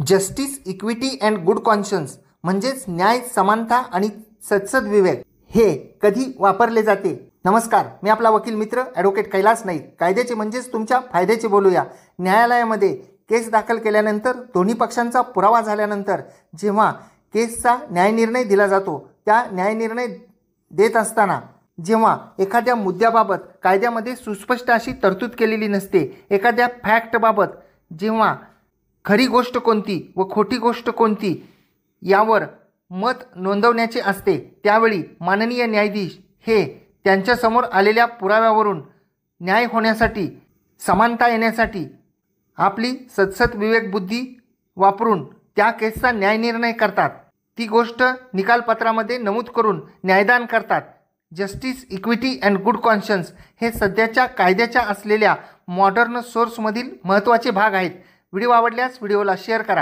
Justice, equity and good कॉन्शन्स म्हणजेच न्याय, समानता आणि सदसद विवेक हे कधी वापरले जाते? नमस्कार, मी आपला वकील मित्र ॲडव्होकेट कैलास नाईक. कायद्याचे म्हणजेच तुमच्या फायद्याचे बोलूया. न्यायालयामध्ये केस दाखल केल्यानंतर दोन्ही पक्षांचा पुरावा झाल्यानंतर जेव्हा केसचा न्यायनिर्णय दिला जातो, त्या न्यायनिर्णय देत असताना जेव्हा एखाद्या मुद्द्याबाबत कायद्यामध्ये सुस्पष्ट अशी तरतूद केलेली नसते, एखाद्या फॅक्टबाबत जेव्हा खरी गोष्ट कोणती व खोटी गोष्ट कोणती यावर मत नोंदवण्याचे असते, त्यावेळी माननीय न्यायाधीश हे त्यांच्यासमोर आलेल्या पुराव्यावरून न्याय होण्यासाठी, समानता येण्यासाठी आपली सदसद विवेक बुद्धी वापरून त्या केसचा न्यायनिर्णय करतात. ती गोष्ट निकालपत्रामध्ये नमूद करून न्यायदान करतात. जस्टिस, इक्विटी अँड गुड कॉन्शन्स हे सध्याच्या कायद्याच्या असलेल्या मॉडर्न सोर्समधील महत्त्वाचे भाग आहेत. व्हिडिओ आवडल्यास व्हिडिओला शेअर करा.